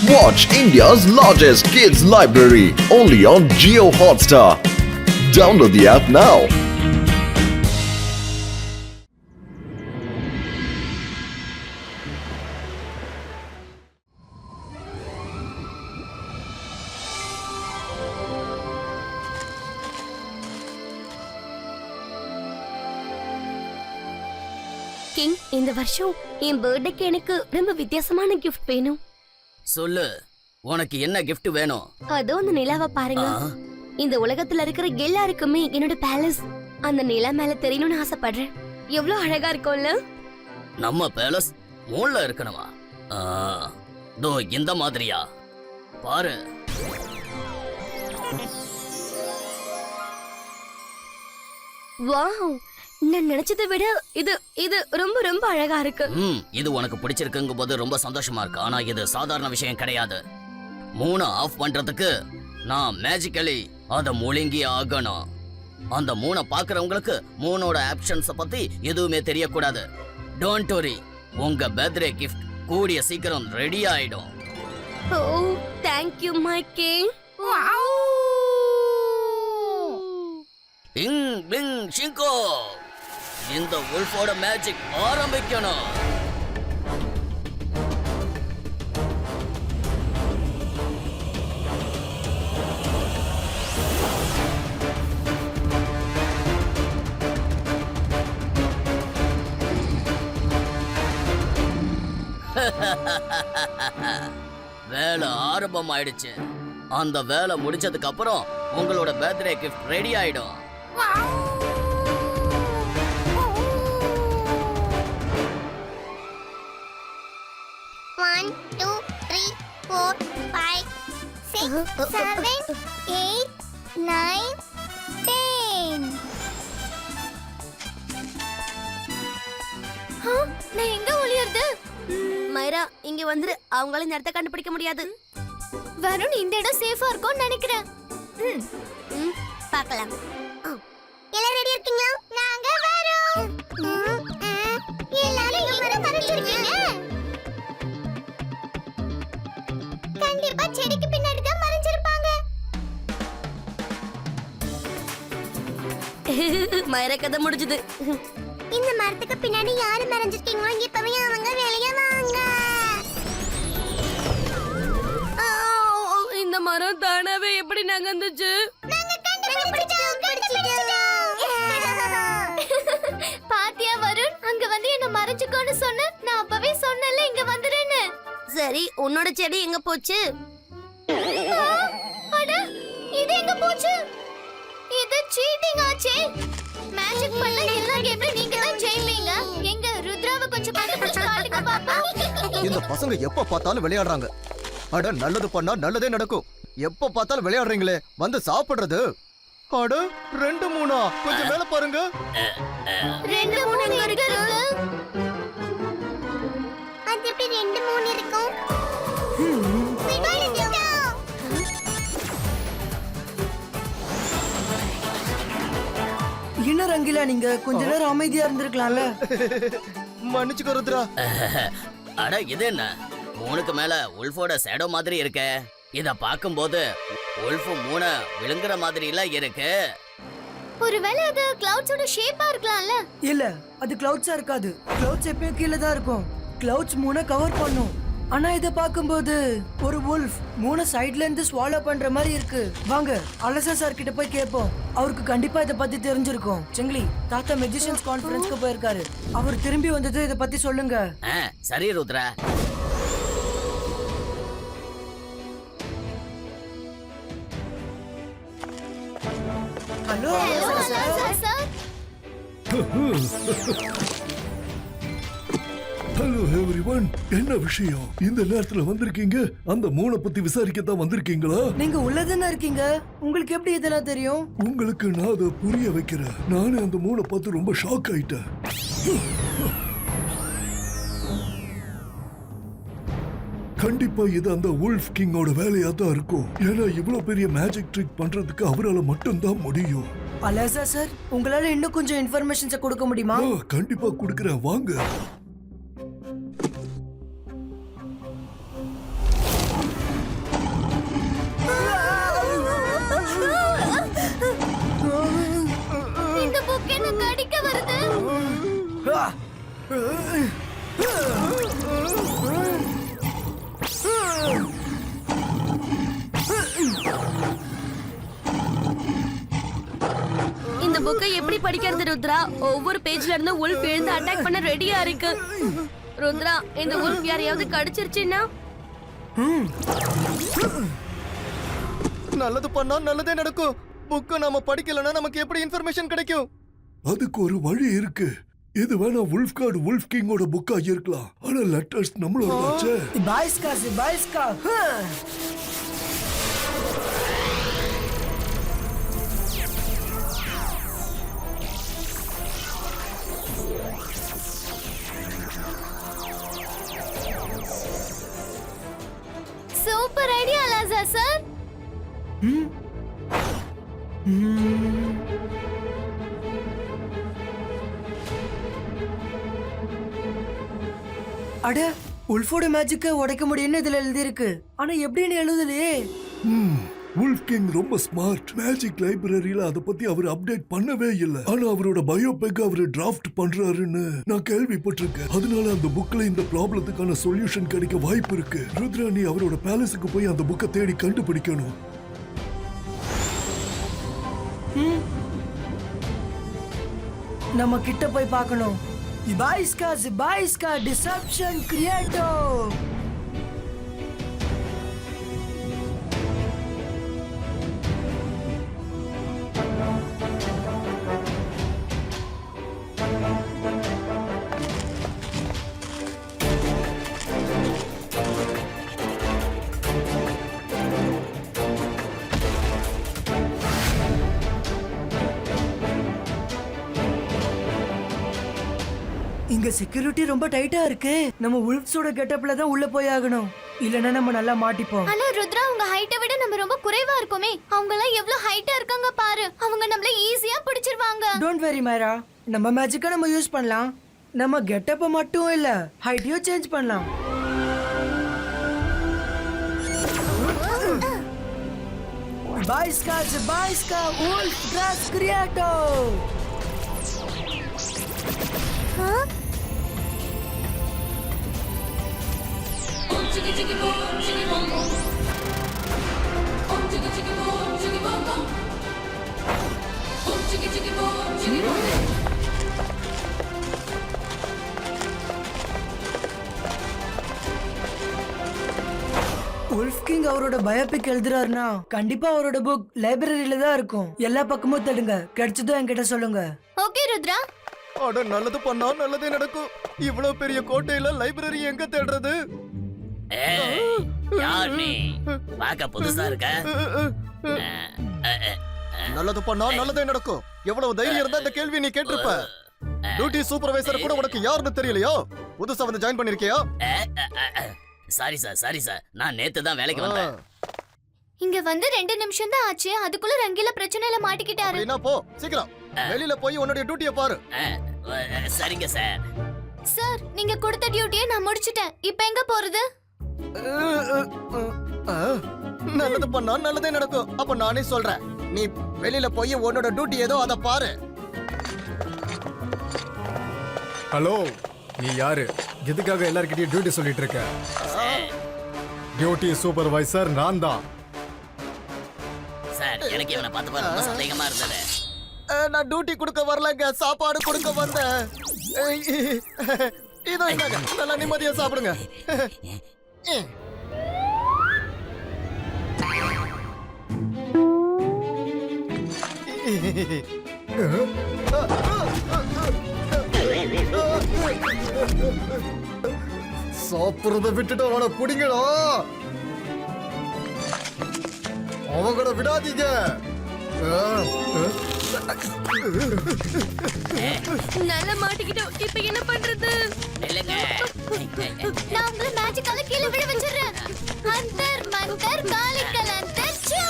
Watch India's largest kids library only on Jio Hotstar. Download the app now. King, இந்த வருஷம் என் பர்த்டேக்கு எனக்கு ரொம்ப வித்தியாசமான கிஃப்ட் வேணும். சொல்லு, உனக்கு என்ன gift வேணும்? அதோ அந்த நிலாவை பாருங்க. இந்த உலகத்துல இருக்கிற எல்லாருக்குமே என்னோட பேலஸ் அந்த நிலா மேல தெரியணும்னு ஆசைப்படுறேன். எவ்வளவு அழகா இருக்கும்ல. நம்ம பேலஸ் மூன்ல இருக்கணுமா? தோ இந்த மாதிரியா? பாரு. வாவ், நான் நினைச்சதை விட இது இது ரொம்ப ரொம்ப அழகா இருக்கு. இது உனக்கு பிடிச்சிருக்குங்க போது ரொம்ப சந்தோஷமா இருக்கு. ஆனா இது சாதாரண விஷயம் கிடையாது. மூணை ஆஃப் பண்றதுக்கு நான் மேஜிக்கலி அத முழுங்கி ஆகணும். அந்த மூணை பாக்குறவங்களுக்கு மூணோட ஆப்ஷன்ஸ பத்தி எதுவுமே தெரியக்கூடாது. டோன்ட் வரி, உங்க பர்த்டே கிஃப்ட் கூடிய சீக்கிரம் ரெடி ஆயிடும். Oh, thank you my king. பிங் பிங் ஷிங்கோ, இந்த உல்ஃபோட மேஜிக் ஆரம்பிக்கணும். வேலை ஆரம்பம் ஆயிடுச்சு. அந்த வேலை முடிச்சதுக்கு அப்புறம் உங்களோட பர்த்டே கிஃப்ட் ரெடி ஆயிடும். One, two, three, four, five, six, seven, eight, nine, 10. நான் எங்க ஒளியறது? மைரா, இங்க வந்துரு. அவங்களால நேரத்தை கண்டுபிடிக்க முடியாது. வருண், இந்த இடம் சேஃபா இருக்கும்னு நினைக்கிறேன். பார்க்கலாம். எல்லாரும் ரெடி இருக்கீங்களா? நாங்க வரோம். எல்லாரும் எங்க மறைஞ்சிருக்கீங்க? கண்டிப்பா செடிக்கு பின்னாடி தான் மறைஞ்சிருப்பாங்க. மைரா, கதை முடிஞ்சது. இந்த மரத்துக்கு பின்னாடி யாரு மறைஞ்சிருக்கீங்களோ இப்பவே அவங்க வெளிய வாங்க. இந்த மரம் தானாவே எப்படி நகர்ந்துச்சு? பாத்தியா வருண், அங்க வந்து என்ன மறைச்சுக்கோன்னு சொன்ன. நான் அப்பவே சொன்னேன்ல இங்க வந்துருன்னு. சரி, உன்னோட செடி எங்க போச்சு? அட, இது எங்க போச்சு? இது சீட்டிங் ஆச்சே. மேஜிக் பண்ண எல்லா கேம்லயும் நீங்க தான் ஜெயிப்பீங்க. எங்க ருத்ராவை கொஞ்சம் கண்டுபிடிச்சு காட்டுங்க பாப்பா. இந்த பசங்க எப்ப பார்த்தாலும் விளையாடுறாங்க. அட, நல்லது பண்ணா நல்லதே நடக்கும். எப்ப பார்த்தாலும் விளையாடுறீங்களே, வந்து சாப்பிடுறது. அட, 2 3 கொஞ்சம் மேல பாருங்க. 2 3 இருக்கு. அது எப்படி 2 3 இருக்கும்? என்ன ரங்கிலா, நீங்க கொஞ்ச நேரம் அமைதியா இருந்திருக்கலாம்ல. மன்னிச்சுக்கோ ருத்ரா. அட, இது என்ன? மூணுக்கு மேல உல்ஃபோட ஷேடோ மாதிரி இருக்கே. இத பாக்கும்போது உல்ஃப் மூணை விழுங்குற மாதிரி இல்ல இருக்கு. ஒருவேளை அது கிளவுட்ஸோட ஷேப்பா இருக்கலாம்ல. இல்ல, அது கிளவுட்ஸா இருக்காது. கிளவுட்ஸ் எப்பயும் கீழே தான் இருக்கும். கிளவுட்ஸ் மூணை கவர் பண்ணும். ஆனா இத பாக்கும்போது ஒரு wolf மூணு சைடுல இருந்து ஸ்வாலோ பண்ற மாதிரி இருக்கு. வாங்க அலசா சார் கிட்ட போய் கேட்போம். அவருக்கு கண்டிப்பா இத பத்தி தெரிஞ்சிருக்கும். செங்கிலி, தாத்தா மெஜிஷியன்ஸ் கான்ஃபரன்ஸ்க்கு போயிருக்காரு. அவர் திரும்பி வந்தது இத பத்தி சொல்லுங்க. சரி Rudra. Hello sir. Hello everyone, என்ன விஷயம் இந்த நேரத்துல வந்திருக்கீங்க? அந்த மூணை பத்தி விசாரிக்க தான் வந்திருக்கீங்களா? நீங்க உள்ளதானே இருக்கீங்க, உங்களுக்கு எப்படி இதெல்லாம் தெரியும்? உங்களுக்கு நான் அதை புரிய வைக்கிறேன். நானே அந்த மூணை பார்த்து ரொம்ப ஷாக் ஆயிட்டேன். கண்டிப்பா இது அந்த wolf கிங்கோட வேலையா தான் இருக்கும். ஏன்னா இவ்வளவு பெரிய மேஜிக் ட்ரிக் பண்றதுக்கு அவரால மட்டும்தான் முடியும். அலசா சார், உங்களால இன்னும் கொஞ்சம் இன்ஃபர்மேஷன்ஸ் கொடுக்க முடியுமா? கண்டிப்பா கொடுக்கறேன், வாங்க. படிக்கிறது ருத்ரா. ஒவ்வொரு பேஜ்ல இருந்து உல்ஃப் எழுந்து அட்டாக் பண்ண ரெடியா இருக்கு. ருத்ரா, இந்த உல்ஃப் யாரையாவது கடிச்சிருச்சுன்னா? நல்லது பண்ணா நல்லதே நடக்கும். புக்க நாம படிக்கலன்னா நமக்கு எப்படி இன்ஃபர்மேஷன் கிடைக்கும்? அதுக்கு ஒரு வழி இருக்கு. இது வேணா வுல்ஃப் கார்டு வுல்ஃப் கிங்கோட புக்கா இருக்கலாம். ஆனா லெட்டர்ஸ் நம்மளோட ஆச்சே. பாய்ஸ்கா சூப்பர் ஐடியா லாசா சார். அட, உல்ஃபோட மேஜிக்க உடைக்க முடியும்னு இதுல எழுதி இருக்கு. ஆனா எப்படின்னு எழுதலையே. வுல்ஃப் கிங் ரொம்ப ஸ்மார்ட். மேஜிக் லைப்ரரியில அத பத்தி அவர் அப்டேட் பண்ணவே இல்ல. ஆனா அவரோட பயோபேக் அவரு டிராஃப்ட் பண்றாருன்னு நான் கேள்விப்பட்டிருக்கேன். அதனால அந்த புக்ல இந்த ப்ராப்ளத்துக்கான சொல்யூஷன் கிடைக்க வாய்ப்பு இருக்கு. ருத்ரா, நீ அவரோட பேலஸுக்கு போய் அந்த புக்கை தேடி கண்டுபிடிக்கணும். நம்ம கிட்ட போய் பார்க்கணும். பாய்ஸ்கா டிசப்ஷன் கிரியேட்டோ. இங்க செக்யூரிட்டி ரொம்ப டைட்டா இருக்கு. நம்ம உல்ஃப்ஸோட கெட்டப்ல தான் உள்ள போய் ஆகணும். இல்லனா நம்ம நல்லா மாட்டிப்போம். ஆனா ருத்ரா, உங்க ஹைட்டை விட நம்ம ரொம்ப குறைவா இருக்கோமே. அவங்க எல்லாம் எவ்வளவு ஹைட்டா இருக்காங்க பாரு. அவங்க நம்மள ஈஸியா பிடிச்சிருவாங்க. டோன்ட் வெரி மைரா, நம்ம மேஜிக்க நம்ம யூஸ் பண்ணலாம். நம்ம கெட்டப்ப மட்டும் இல்ல, ஹைட்டையும் சேஞ்ச் பண்ணலாம். பாய்ஸ்கா உல்ஃப் கிராஸ் கிரியேட்டோ. உல்ஃப் கிங் அவரோட பயோபிக் எழுதுறாருன்னா கண்டிப்பா அவரோட புக் லைப்ரரியில தான் இருக்கும். எல்லா பக்கமும் தேடுங்க. கிடைச்சதும் என்கிட்ட சொல்லுங்க. ஓகே ருத்ரா. அட, நல்லது பண்ணா நல்லதே நடக்கும். இவ்வளவு பெரிய கோட்டையில லைப்ரரி எங்க தேடுறது? யார் நீ? பார்க்க புதுசா இருக்க. நல்லது பண்ணா நல்லதே நடக்கும். எவ்வளவு தைரியம் இருந்தா இந்த கேள்வி நீ கேட்டிருப்ப. டியூட்டி சூப்பர்வைசர் கூட உனக்கு யாருன்னு தெரியலையோ? புதுசா வந்து ஜாயின் பண்ணிருக்கியா? சாரி சார், நான் நேத்து தான் வேலைக்கு வந்தேன். இங்க வந்து 2 நிமிஷம் தான் ஆச்சு. அதுக்குள்ள ரங்கில பிரச்சனையில மாட்டிக்கிட்டாரு. அப்படின்னா போ, சீக்கிரம் வெளியில போய் உன்னுடைய டியூட்டியை பாரு. சரிங்க சார். சார், நீங்க கொடுத்த டியூட்டியை நான் முடிச்சிட்டேன். இப்போ எங்க போறது? நல்லது பண்ணா நல்லதே நடக்கும். அப்ப நானே சொல்றேன், நீ வெளியில போய் உன்னோட டியூட்டி ஏதோ அதை பாரு. ஹலோ, நீ யாரு? எதுக்காக எல்லார்கிட்டயும் டியூட்டி சொல்லிட்டு இருக்க? டியூட்டி சூப்பர்வைசர் நான் தான். சார், எனக்கு இவனை பார்த்து ரொம்ப சந்தேகமா இருந்தது. நான் டியூட்டி கொடுக்க வரலங்க, சாப்பாடு கொடுக்க வந்தேன். இதோ இந்தாங்க, நல்லா நிம்மதியா சாப்பிடுங்க. சாப்பிடுறத விட்டுட்டு அவனை புடிங்கடா. அவங்கள விடாதீங்க. நல்லா மாட்டிக்கிட்டோம். இப்ப என்ன பண்றது? இல்லங்க, நான் உங்களை மேஜிக்கால கீழே விழ வச்சிடுறேன். அந்தர் மந்தர் காலிக்கல் அந்தர் சூ.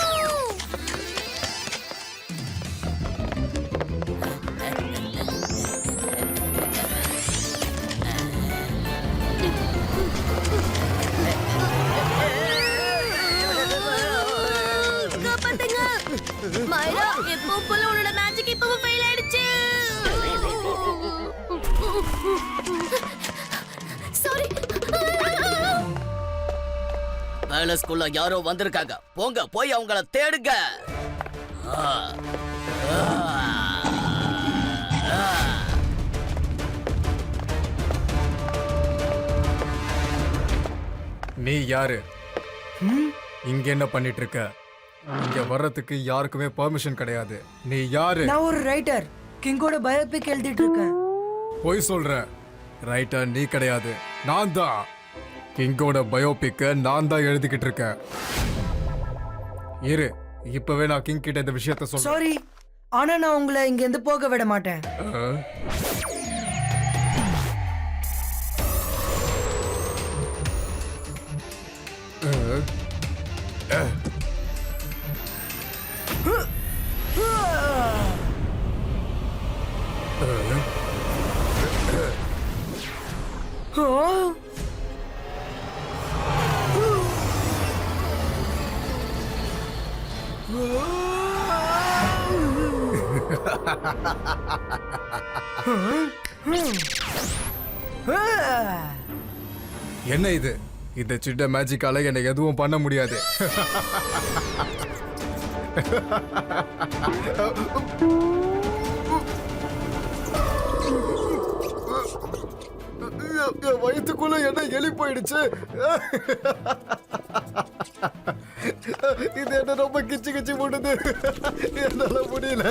காப்பாத்துங்க. மைரா, எப்பவும் போல உன்னோட மேஜிக் இப்பவும் ஃபெயில் ஆயிடுச்சு. சாரி. பேலஸ்குள்ள யாரோ வந்திருக்காங்க. போங்க, போய் அவங்கள தேடுங்க. நீ யாரு? ம்? இங்க என்ன பண்ணிட்டு இருக்க? இங்க வர்றதுக்கு யாருக்குமே பெர்மிஷன் கிடையாது. நீ யாரு? நான் ஒரு ரைட்டர், கிங்கோட பயோபிக் எழுதிட்டு இருக்கேன். போய் சொல்ற. ரைட்டர் நீ கிடையாது, நான் தான். கிங்கோட பயோபிக்க நான் தான் எழுதிக்கிட்டு இருக்கேன். இரு, இப்பவே நான் கிங் கிட்ட இந்த விஷயத்த சொல்றேன். சாரி, ஆனா நான் உங்களை இங்க இருந்து போக விட மாட்டேன். ஓ, என்ன இது? இந்த சின்ன மேஜிக்கால என்னை எதுவும் பண்ண முடியாது. என் வயிற்றுக்குள்ள என்ன எலி போயிடுச்சு. இது என்ன ரொம்ப கிச்சு கிச்சு போடுது. என்னால முடியல.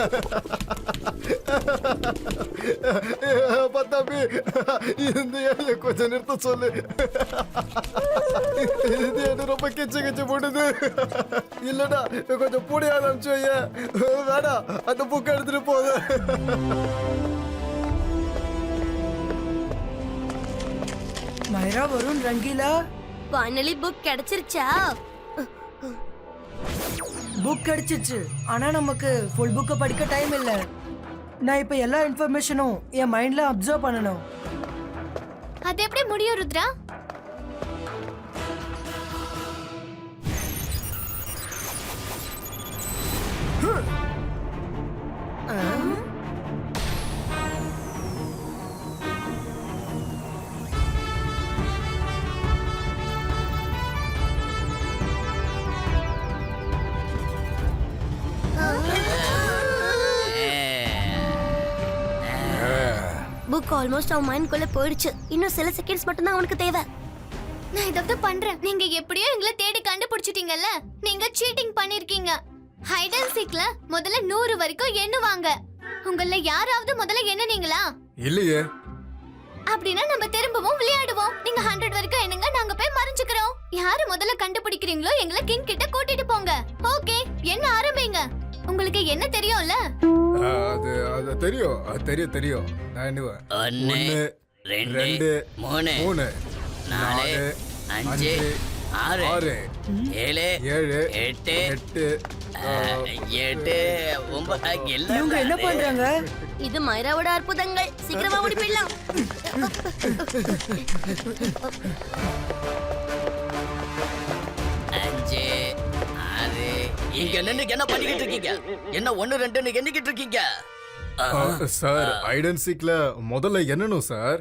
பத்தாப்பி, இந்த எலிய கொஞ்சம் நிறுத்த சொல்லு. இது என்ன ரொம்ப கிச்சு கிச்சு போடுது. இல்லடா, கொஞ்சம் பூடியா அனுப்பிச்சு வைய. வேணாம், அந்த புக் எடுத்துட்டு போகுது. மைரா, வருண், ரங்கீலா, ஃபைனலி புக் கிடைச்சிருச்சா? புக் கிடைச்சிச்சு. ஆனா நமக்கு ஃபுல் புக்கை படிக்க டைம் இல்ல. நான் இப்ப எல்லா இன்ஃபர்மேஷனும் என் மைண்ட்ல அப்சர்வ் பண்ணணும். அது எப்படி முடியும் ருத்ரா? புக் ஆல்மோஸ்ட் அவன் மைண்ட்குள்ள போயிடுச்சு. இன்னும் சில செகண்ட்ஸ் மட்டும் தான் அவனுக்கு தேவை. நான் இதை பண்றேன். நீங்க எப்படியோ எங்களை தேடி கண்டுபிடிச்சிட்டீங்கல்ல. நீங்க சீட்டிங் பண்ணிருக்கீங்க. ஹைட் அண்ட் சீக்ல முதல்ல 100 வரைக்கும் எண்ணுவாங்க. உங்கள யாராவது முதல்ல எண்ணுனீங்களா? இல்லையே. அப்படின்னா நம்ம திரும்பவும் விளையாடுவோம். நீங்க 100 வரைக்கும் எண்ணுங்க, நாங்க போய் மறைஞ்சுக்கிறோம். யாரு முதல்ல கண்டுபிடிக்கிறீங்களோ எங்களை கிங் கிட்ட கூட்டிட்டு போங்க. ஓகே, என்ன ஆரம்பிங்க. உங்களுக்கு என்ன தெரியும்ல? அது தெரியும். தெரியும். நான் எண்ணுவேன். 1 2 3 3 4 5 6 6 7 7 8 8 8 9 இவங்க என்ன பண்றாங்க? இது மைராவோட அற்புதங்கள். சீக்கிரமா ஓடி போயிடலாம். 5 6 இங்க நின்னு என்ன பண்ணிக்கிட்டு இருக்கீங்க? என்ன 1 2ன்னு எண்ணிக்கிட்டு இருக்கீங்க? சார், ஹைட் அண்ட் சீக்ல முதல்ல எண்ணணும் சார்.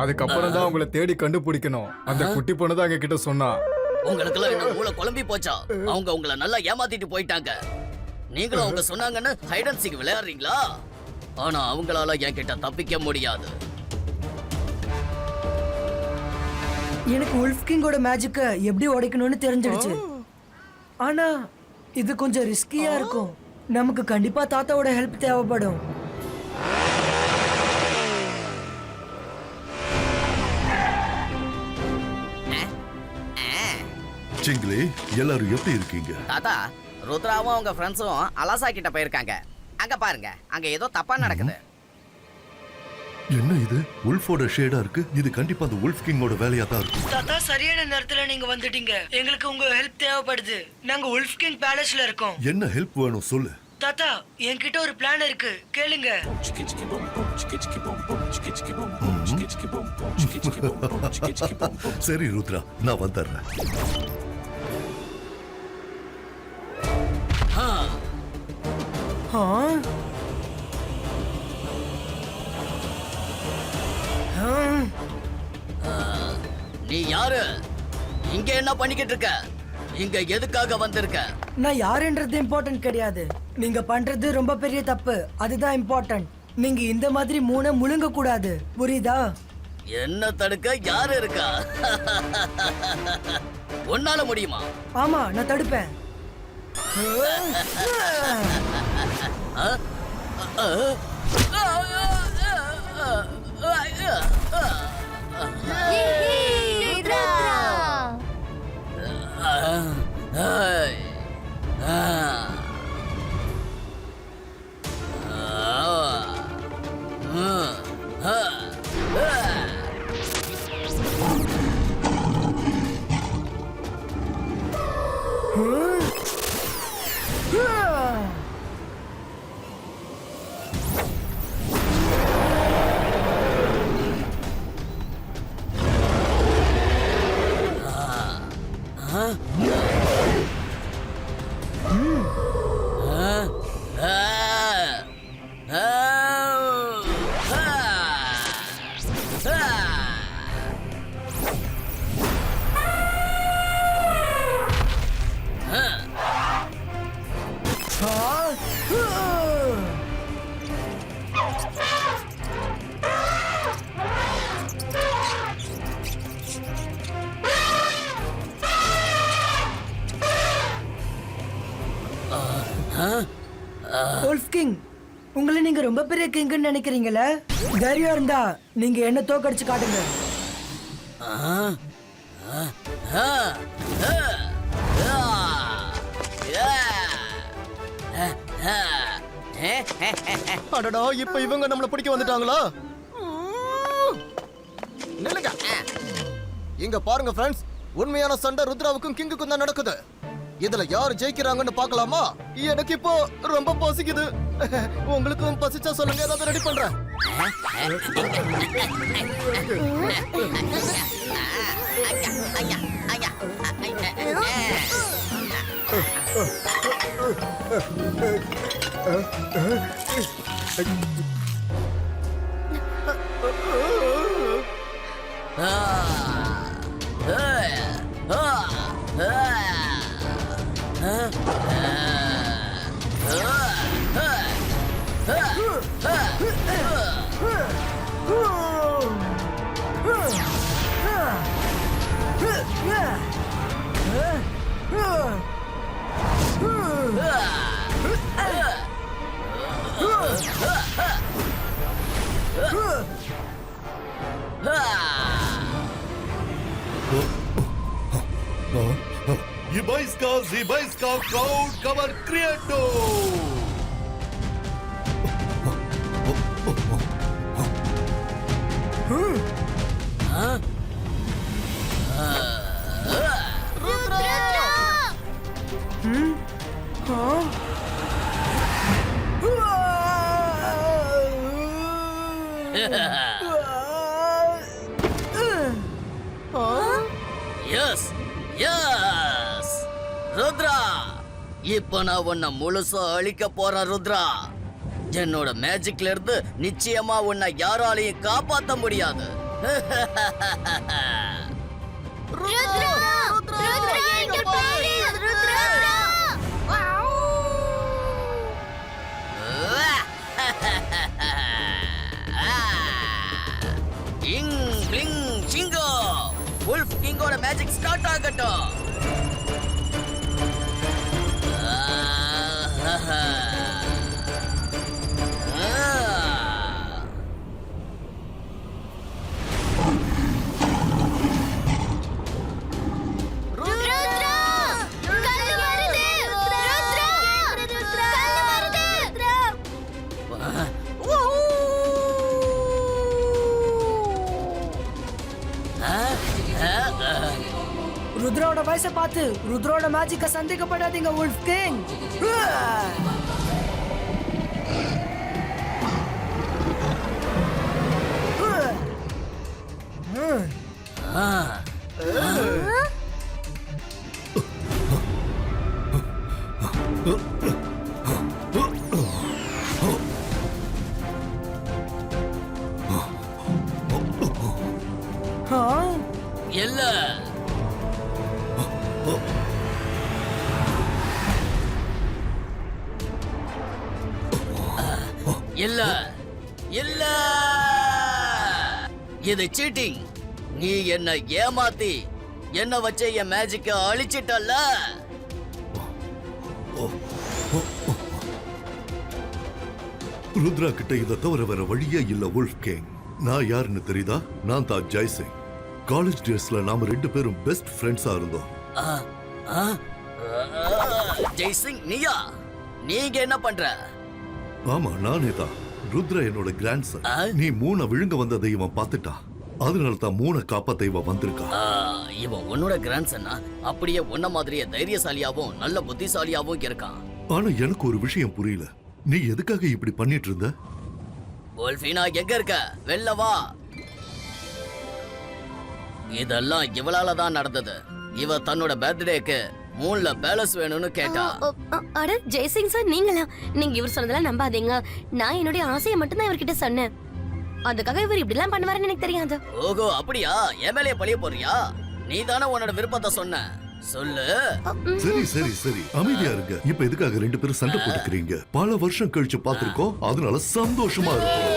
அதுக்கப்புறம் தான் உங்களை தேடி கண்டுபிடிக்கணும். அந்த குட்டி பொண்ணு தான் எங்க கிட்ட சொன்னா. உங்களுக்கெல்லாம் என்ன மூளை குழம்பி போச்சா? அவங்க உங்களை நல்லா ஏமாத்திட்டு போயிட்டாங்க. நீங்களும் அவங்க சொன்னாங்கன்னு ஹைட் அண்ட் சீக் விளையாடுறீங்களா? ஆனா அவங்களால என்கிட்ட தப்பிக்க முடியாது. எனக்கு உல்ஃப் கிங்கோட மேஜிக்க எப்படி உடைக்கணும்னு தெரிஞ்சிடுச்சு. ஆனா இது கொஞ்சம் ரிஸ்கியா இருக்கும். நமக்கு கண்டிப்பா தாத்தாவோட ஹெல்ப் தேவைப்படும். சிங்கிலி, எல்லாரும் எப்படி இருக்கீங்க? தாத்தா, ருத்ராவும் அவங்க ஃப்ரெண்ட்ஸும் அலாசா கிட்ட போயிருக்காங்க. அங்க பாருங்க, அங்க ஏதோ தப்பா நடக்குது. என்ன இது? உல்ஃபோட ஷேடா இருக்கு. இது கண்டிப்பா அந்த உல்ஃப் கிங்கோட வேலையா தான் இருக்கும். தாத்தா, சரியான நேரத்துல நீங்க வந்துட்டீங்க. எங்களுக்கு உங்க ஹெல்ப் தேவைப்படுது. நாங்க உல்ஃப் கிங் பேலஸ்ல இருக்கோம். என்ன ஹெல்ப் வேணும் சொல்லு. தாத்தா, என்கிட்ட ஒரு பிளான் இருக்கு, கேளுங்க. சரி ருத்ரா, நான் வந்துடுறேன். ஆ? நீ யாரு? இங்க என்ன பண்ணிக்கிட்டு இருக்க? இங்க எதுக்காக வந்திருக்க? நான் யாருன்றது இம்பார்ட்டன்ட் கிடையாது. நீங்க பண்றது ரொம்ப பெரிய தப்பு, அதுதான் இம்பார்ட்டன்ட். நீங்க இந்த மாதிரி மூணை முழுங்க கூடாது, புரியுதா? என்ன தடுக்க யாரு இருக்கா? உன்னால முடியுமா? ஆமா நான் தடுப்பேன். வுல்ஃப் கிங், உங்களை நீங்க ரொம்ப பெரிய கிங்னு நினைக்கிறீங்களே? தைரியம் இருந்தா நீங்க என்ன தோக்கடிச்சு காட்டுங்க. அடடா, இப்ப இவங்க நம்மள பிடிக்க வந்துட்டாங்களா? நில்லுங்க. இங்க பாருங்க ஃப்ரெண்ட்ஸ், உண்மையான சண்டை ருத்ராவுக்கும் கிங்குக்கும் தான் நடக்குது. இதுல யார் ஜெயிக்கிறாங்கன்னு பார்க்கலாமா? எனக்கு இப்போ ரொம்ப பசிக்குது. உங்களுக்கும் பசிச்சா சொல்லுங்க, ஏதாவது ரெடி பண்றேன். Zibaiska crowd cover creator. S S Rudra, இப்ப நான் உன்னை முழுசா அழிக்க போறேன் ருத்ரா. என்னோட மேஜிக்ல இருந்து நிச்சயமா உன்னை யாராலையும் காப்பாத்த முடியாது. இங் பிளிங் சிங்கோ, வுல்ஃப் கிங்கோட மேஜிக் ஸ்டார்ட் ஆகட்டும். ருத்ரோட வயசை பார்த்து ருத்ரோட மேஜிக்க சந்தேகப்படாதீங்க வுல்ஃப் கிங். இல்ல இல்ல இல்ல, இது சீட்டிங். நீ என்ன ஏமாத்தி என்ன வச்சே என் மேஜிக்க அழிச்சிட்டல்ல. ருத்ரா கிட்ட இதை தவிர வேற வழியே இல்ல வுல்ஃப் கிங். நான் யாருன்னு தெரியுதா? நான் தான் ஜெய்சிங். காலேஜ் டேஸ்ல நாம 2 பேரும் பெஸ்ட் ஃப்ரெண்ட்ஸா இருந்தோம். ஜெய்சிங் நீயா? நீங்க என்ன பண்ற? ஆமா, நானே தான். ருத்ரா என்னோட கிராண்ட்சன். நீ மூண விழுங்க வந்ததை இவன் பார்த்துட்டான். அதனால தான் மூண காப்பாத்த இவன் வந்திருக்கான். இவன் உன்னோட கிராண்ட்சன்னா? அப்படியே உன்ன மாதிரியே தைரியசாலியாவும் நல்ல புத்திசாலியாவும் இருக்கான். ஆனா எனக்கு ஒரு விஷயம் புரியல. நீ எதுக்காக இப்படி பண்ணிட்டு இருந்த? வுல்ஃபினா எங்க இருக்க? வெளில வா. இதெல்லாம் இவளால தான் நடந்தது. இவ தன்னோட பர்த்டேக்கு மூணுல பேலஸ் வேணும்னு கேட்டா. அட ஜெய்சிங் சார், நீங்களா? நீங்க இவர் சொன்னதெல்லாம் நம்பாதீங்க. நான் என்னுடைய ஆசையை மட்டும் தான் இவர்கிட்ட சொன்னேன். அதுக்காக இவர் இப்படி எல்லாம் பண்ணுவாருன்னு எனக்கு தெரியாது. ஓஹோ, அப்படியா? என் மேலேயே பழிய போறியா? நீ தானே உன்னோட விருப்பத்தை சொன்ன. சொல்லு. சரி சரி சரி, அமைதியா இருங்க. இப்ப எதுக்காக 2 பேரும் சண்டை போட்டுக்கிறீங்க? பல வருஷம் கழிச்சு பாத்திருக்கோம், அதனால சந்தோஷமா இருக்கும்.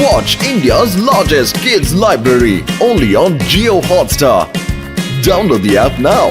Watch India's largest kids library only on Jio Hotstar. Download the app now.